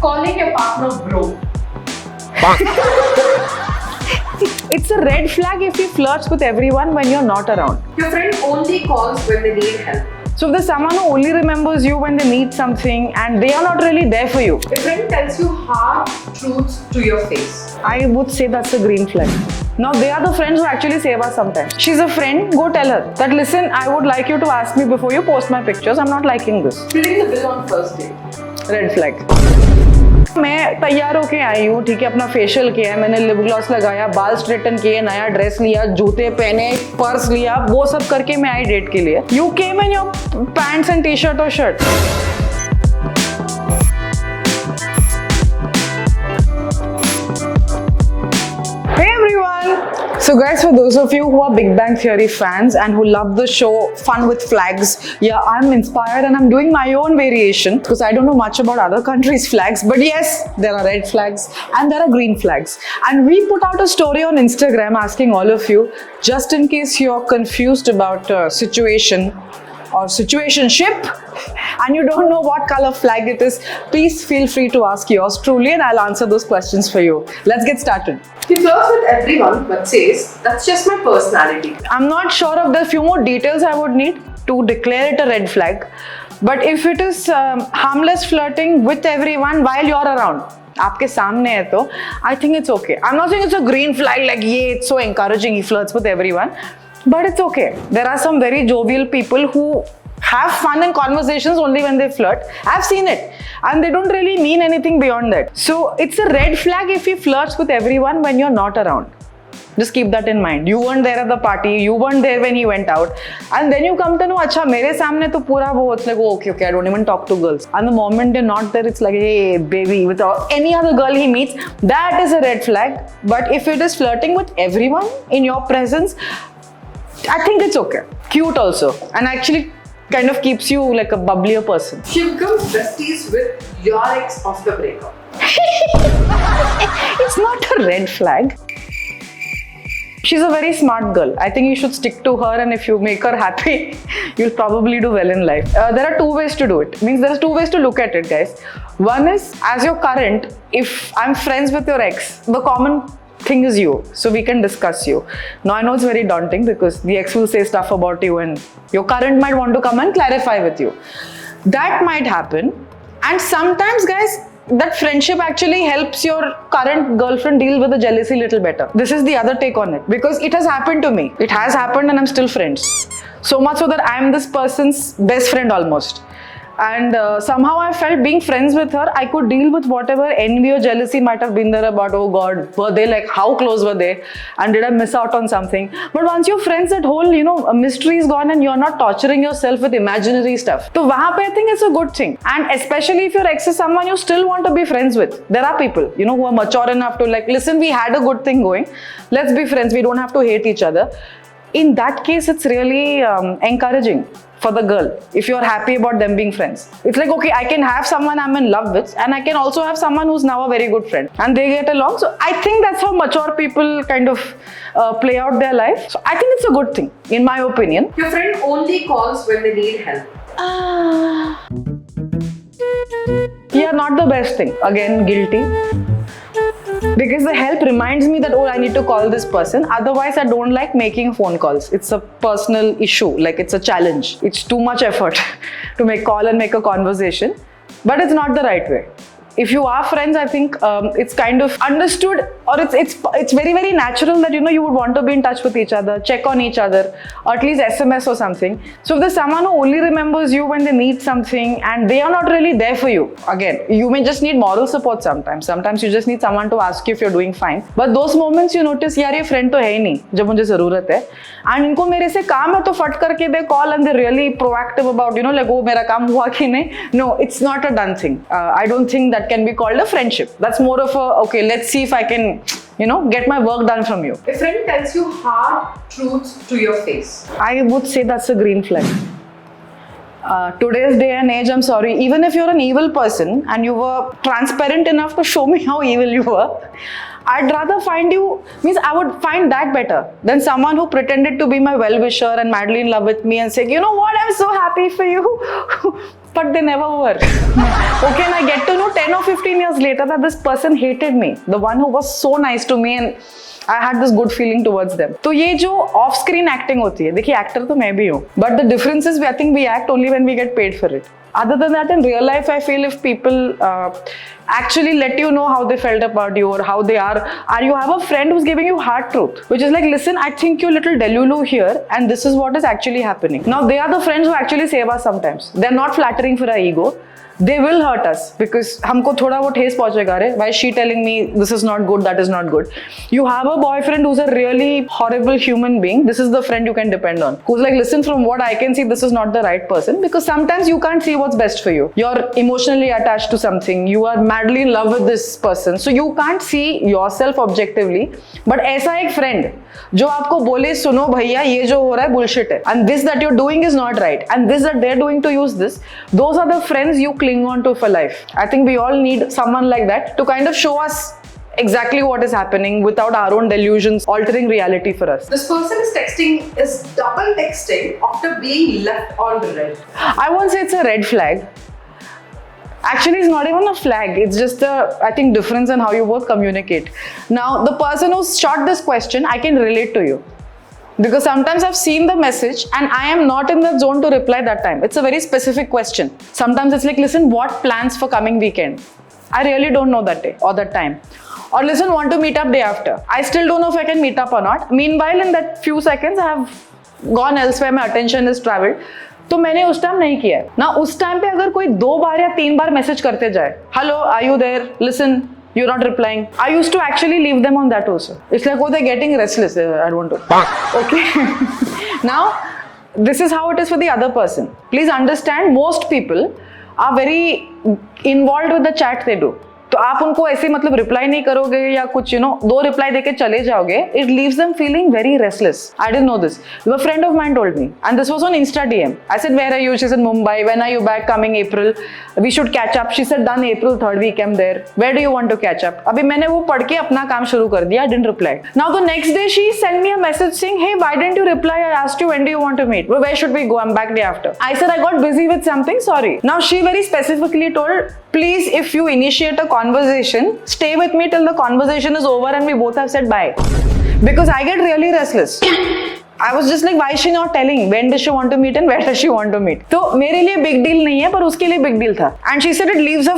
Calling your partner bro. It's a red flag if he flirts with everyone when you're not around. Your friend only calls when they need help. So if there's someone who only remembers you when they need something and they are not really there for you, Your friend tells you hard truths to your face. I would say that's a green flag. Now they are the friends who actually save us sometimes. She's a friend, go tell her that listen, I would like you to ask me before you post my pictures. I'm not liking this. Splitting the bill on first date. Red flag. मैं तैयार होके आई हूँ, ठीक है, अपना facial किया है, मैंने लिप ग्लॉस लगाया, बाल स्ट्रेटन किए, नया ड्रेस लिया, जूते पहने, पर्स लिया, वो सब करके मैं आई डेट के लिए. You came in your pants and T shirt और shirt. Hey everyone! So guys, for those of you who are Big Bang Theory fans and who love the show Fun with Flags, yeah, I'm inspired and I'm doing my own variation because I don't know much about other countries' flags, but yes, there are red flags and there are green flags. And we put out a story on Instagram asking all of you, just in case you're confused about situation or situationship and you don't know what color flag it is, please feel free to ask yours truly and I'll answer those questions for you. Let's get started. He flirts with everyone but says, that's just my personality. I'm not sure of the few more details I would need to declare it a red flag. But if it is harmless flirting with everyone while you're around, आपके सामने है तो, I think it's okay. I'm not saying it's a green flag like yeah, it's so encouraging, he flirts with everyone. But it's okay. There are some very jovial people who have fun in conversations only when they flirt. I've seen it. And they don't really mean anything beyond that. So it's a red flag if he flirts with everyone when you're not around. Just keep that in mind. You weren't there at the party. You weren't there when he went out. And then you come to know, acha, mere samne to pura wo, it's like, oh, okay, I don't even talk to girls. And the moment you're not there, it's like, hey, baby, with any other girl he meets, that is a red flag. But if it is flirting with everyone in your presence, I think it's okay. Cute also. And actually kind of keeps you like a bubblier person. She becomes besties with your ex after breakup. It's not a red flag. She's a very smart girl. I think you should stick to her, and if you make her happy, you'll probably do well in life. There are two ways to do it. Means there are two ways to look at it, guys. One is, as your current, if I'm friends with your ex, the common thing is you, so we can discuss you. Now I know it's very daunting because the ex will say stuff about you and your current might want to come and clarify with you. That might happen, and sometimes, guys, that friendship actually helps your current girlfriend deal with the jealousy a little better. This is the other take on it, because it has happened to me. It has happened and I'm still friends. So much so that I am this person's best friend almost. And somehow I felt being friends with her, I could deal with whatever envy or jealousy might have been there about, oh God, were they like, how close were they? And did I miss out on something? But once you're friends, that whole, a mystery is gone and you're not torturing yourself with imaginary stuff. So wahan pe I think it's a good thing. And especially if your ex is someone you still want to be friends with. There are people, who are mature enough to like, listen, we had a good thing going. Let's be friends. We don't have to hate each other. In that case, it's really encouraging for the girl if you're happy about them being friends. It's like, okay, I can have someone I'm in love with and I can also have someone who's now a very good friend and they get along. So I think that's how mature people kind of play out their life. So I think it's a good thing, in my opinion. Your friend only calls when they need help. Yeah, not the best thing. Again, guilty. Because the help reminds me that, oh, I need to call this person. Otherwise, I don't like making phone calls. It's a personal issue, like it's a challenge. It's too much effort to make call and make a conversation. But it's not the right way. If you are friends, I think it's kind of understood, or it's very, very natural that you would want to be in touch with each other, check on each other, or at least SMS or something. So if there's someone who only remembers you when they need something and they are not really there for you, again, you may just need moral support sometimes. Sometimes you just need someone to ask you if you're doing fine. But those moments you notice, yaar, ye friend to hai hi nahi, jab mujhe zarurat hai. And inko mere se kaam hai to fat karke they call and they're really proactive about, like, oh, mera kaam hua ki nahi. No, it's not a done thing. I don't think that can be called a friendship. That's more of a, okay, let's see if I can, get my work done from you. A friend tells you hard truths to your face. I would say that's a green flag. Today's day and age, I'm sorry, even if you're an evil person and you were transparent enough to show me how evil you were, I'd rather find you, means I would find that better than someone who pretended to be my well-wisher and madly in love with me and say, you know what, I'm so happy for you. But they never were. Okay, and I get to know 10 or 15 years later that this person hated me. The one who was so nice to me and I had this good feeling towards them. तो ये जो off screen acting होती है, देखिए actor तो मैं भी हूँ, but the difference is I think we act only when we get paid for it. Other than that, in real life, I feel if people actually let you know how they felt about you or how they are you have a friend who's giving you hard truth, which is like, listen, I think you're a little delulu here and this is what is actually happening. Now, they are the friends who actually save us sometimes. They're not flattering for our ego. They will hurt us because हमको थोड़ा वो ठेस पहुंचेगा रे. Why is she telling me this is not good, that is not good? You have a boyfriend who's a really horrible human being. This is the friend you can depend on. Who's like, listen, from what I can see, this is not the right person, because sometimes you can't see what's best for you. You're emotionally attached to something. You are madly in love with this person, so you can't see yourself objectively. But ऐसा एक friend जो आपको बोले, सुनो भैया ये जो हो रहा है bullshit है, and this that you're doing is not right, and this that they're doing to use this, those are the friends you cling on to for life. I think we all need someone like that to kind of show us exactly what is happening without our own delusions altering reality for us. This person is double texting after being left on the red. I won't say it's a red flag. Actually, it's not even a flag. It's just a, I think, difference in how you both communicate. Now, the person who shot this question, I can relate to you. Because sometimes I've seen the message and I am not in the zone to reply that time. It's a very specific question. Sometimes it's like, listen, what plans for coming weekend? I really don't know that day or that time. Or listen, want to meet up day after. I still don't know if I can meet up or not. Meanwhile, in that few seconds, I have gone elsewhere, my attention is traveled. तो मैंने उस time नहीं किया है ना. उस time पे अगर कोई 2 बार या 3 बार मैसेज करते जाए, hello, are you there, listen, you're not replying, I used to actually leave them on that also. It's like, oh, they're getting restless, I don't want to. Okay. Now, this is how it is for the other person. Please understand, most people are very involved with the chat they do. तो आप उनको ऐसे मतलब reply नहीं करोगे या कुछ 2 reply देके चले जाओगे, it leaves them feeling very restless. I didn't know this. A friend of mine told me, and this was on Insta DM. I said, where are you? She said, Mumbai. When are you back? Coming April. We should catch up. She said, done April 3rd week I'm there. Where do you want to catch up? अभी मैंने वो पढ़ के अपना काम शुरू कर दिया. I didn't reply. Now the next day she sent me a message saying, hey, why didn't you reply? I asked you when do you want to meet? Well, where should we go? I'm back day after. I said I got busy with something. Sorry. Now she very specifically told, please, if you initiate a conversation, stay with me till the conversation is over and we both have said bye. Because I get really restless. I was just like, why is she not telling? When does she want to meet and where does she want to meet? तो मेरे लिए big deal नहीं है, पर उसके लिए big deal था. And she said it leaves her,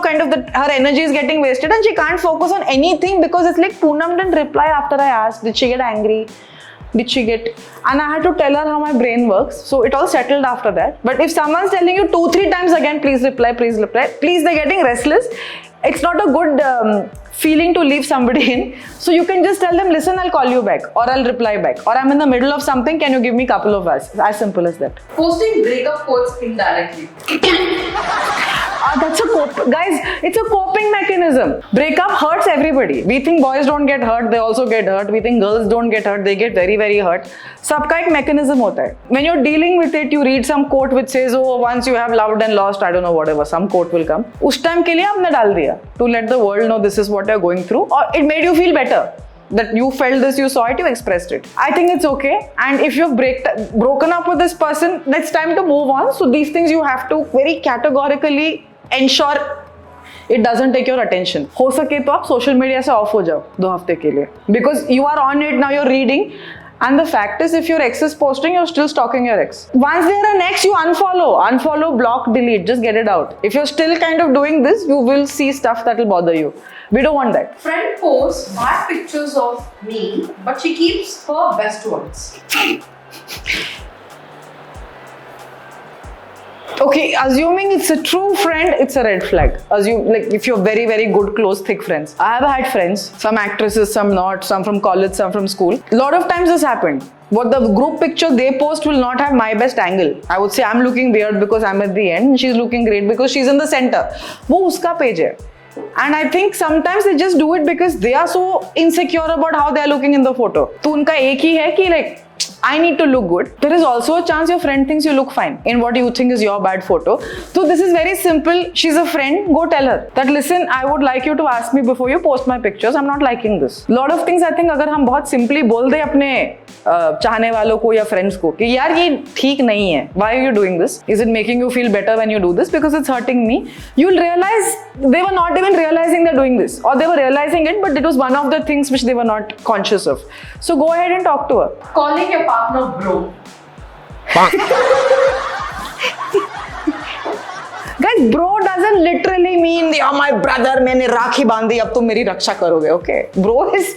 kind of her energy is getting wasted and she can't focus on anything because it's like, Poonam didn't reply after I asked. Did she get angry? Did she get? And I had to tell her how my brain works. So it all settled after that. But if someone's telling you 2-3 times again, please reply, please, they're getting restless. It's not a good feeling to leave somebody in. So you can just tell them, listen, I'll call you back or I'll reply back. Or I'm in the middle of something, can you give me a couple of hours? As simple as that. Posting breakup quotes indirectly. That's guys, it's a coping mechanism. Breakup hurts everybody. We think boys don't get hurt, they also get hurt. We think girls don't get hurt, they get very, very hurt. सबका एक mechanism होता है. When you're dealing with it, you read some quote which says, oh, once you have loved and lost, I don't know, whatever, some quote will come. उस time के लिए आपने डाल दिया to let the world know this is what you're going through, or it made you feel better. That you felt this, you saw it, you expressed it. I think it's okay. And if you've broken up with this person, it's time to move on. So these things you have to very categorically ensure it doesn't take your attention. हो सके तो आप social media से off हो जाओ 2 हफ्ते के लिए. Because you are on it, now you're reading. And the fact is, if your ex is posting, you're still stalking your ex. Once they're an ex, you unfollow, block, delete, just get it out. If you're still kind of doing this, you will see stuff that will bother you. We don't want that. Friend posts bad pictures of me, but she keeps her best ones. Okay, assuming it's a true friend, it's a red flag. Assume, like, if you're very, very good, close, thick friends. I have had friends, some actresses, some not, some from college, some from school. A lot of times this happened. What the group picture they post will not have my best angle. I would say I'm looking weird because I'm at the end, and she's looking great because she's in the center. वो उसका page है. And I think sometimes they just do it because they are so insecure about how they are looking in the photo. तो उनका एक ही है कि like I need to look good. There is also a chance your friend thinks you look fine in what you think is your bad photo. So this is very simple. She's a friend. Go tell her that listen, I would like you to ask me before you post my pictures. I'm not liking this. Lot of things I think अगर हम बहुत simply बोल दे अपने चाहने वालों को या friends को कि यार ये ठीक नहीं है. Why are you doing this? Is it making you feel better when you do this? Because it's hurting me. You'll realize they were not even realizing they're doing this, or they were realizing it, but it was one of the things which they were not conscious of. So go ahead and talk to her. Calling your partner bro. Guys, bro doesn't literally mean you're my brother. मैंने राखी बांधी अब तुम मेरी रक्षा करोगे. Okay, bro is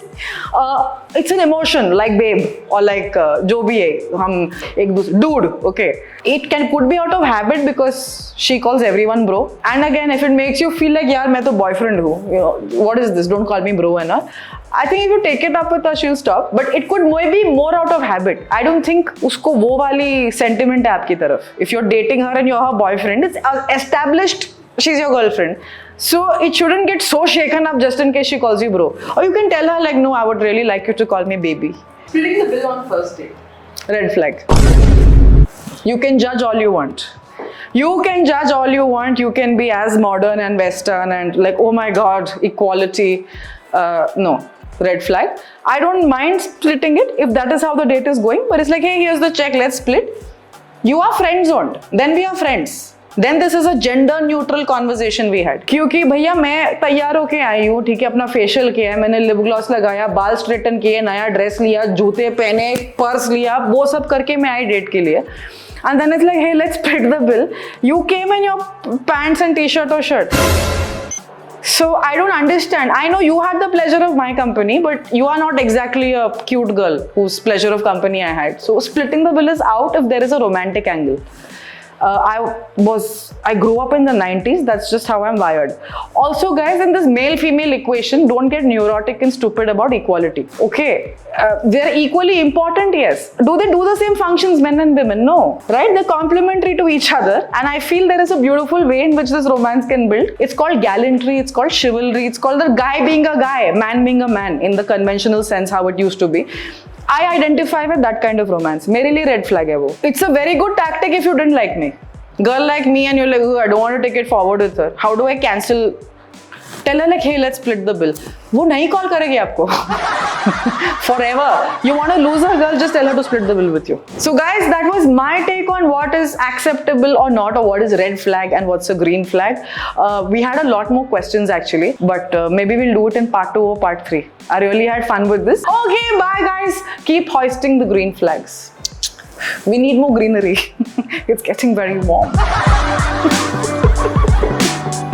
it's an emotion like babe or like जो भी है हम एक दूसरे dude. Okay, it could be out of habit because she calls everyone bro. And again, if it makes you feel like यार मैं तो boyfriend हूँ, you know, what is this? Don't call me bro and all. I think if you take it up with her, she'll stop. But it could maybe more out of habit. I don't think उसको वो वाली sentiment है आपकी तरफ. If you're dating her and you're her boyfriend, it's established she's your girlfriend. So it shouldn't get so shaken up just in case she calls you bro. Or you can tell her like, no, I would really like you to call me baby. Splitting the bill on first date. Red flag. You can judge all you want. You can judge all you want. You can be as modern and Western and like, oh my God, equality. No. Red flag. I don't mind splitting it if that is how the date is going, but it's like, hey, here's the check, let's split. You are friend zoned, then we are friends. Then this is a gender neutral conversation we had. क्योंकि भैया मैं तैयार होके आई हूँ, ठीक है, अपना facial किया है, मैंने लिप ग्लॉस लगाया, बाल स्ट्रेटन किए, नया ड्रेस लिया, जूते पहने, पर्स लिया, वो सब करके मैं आई डेट के लिए. And then it's like, hey, let's split the bill. You came in your pants and t-shirt or shirt. So I don't understand. I know you had the pleasure of my company, but you are not exactly a cute girl whose pleasure of company I had. So splitting the bill is out if there is a romantic angle. I grew up in the 90s. That's just how I'm wired. Also, guys, in this male-female equation, don't get neurotic and stupid about equality. Okay, they're equally important, yes. Do they do the same functions, men and women? No, right? They're complementary to each other. And I feel there is a beautiful way in which this romance can build. It's called gallantry. It's called chivalry. It's called the guy being a guy, man being a man in the conventional sense how it used to be. I identify with that kind of romance. मेरे लिए red flag है वो. It's a very good tactic if you didn't like me. Girl like me and you're like, oh, I don't want to take it forward with her. How do I cancel? Tell her like, hey, let's split the bill. वो नहीं call करेगी आपको. Forever. You want to lose her, girl, just tell her to split the bill with you. So guys, that was my take on what is acceptable or not, or what is red flag and what's a green flag. We had a lot more questions actually, but maybe we'll do it in part 2 or part 3. I really had fun with this. Okay, bye guys. Keep hoisting the green flags. We need more greenery. It's getting very warm.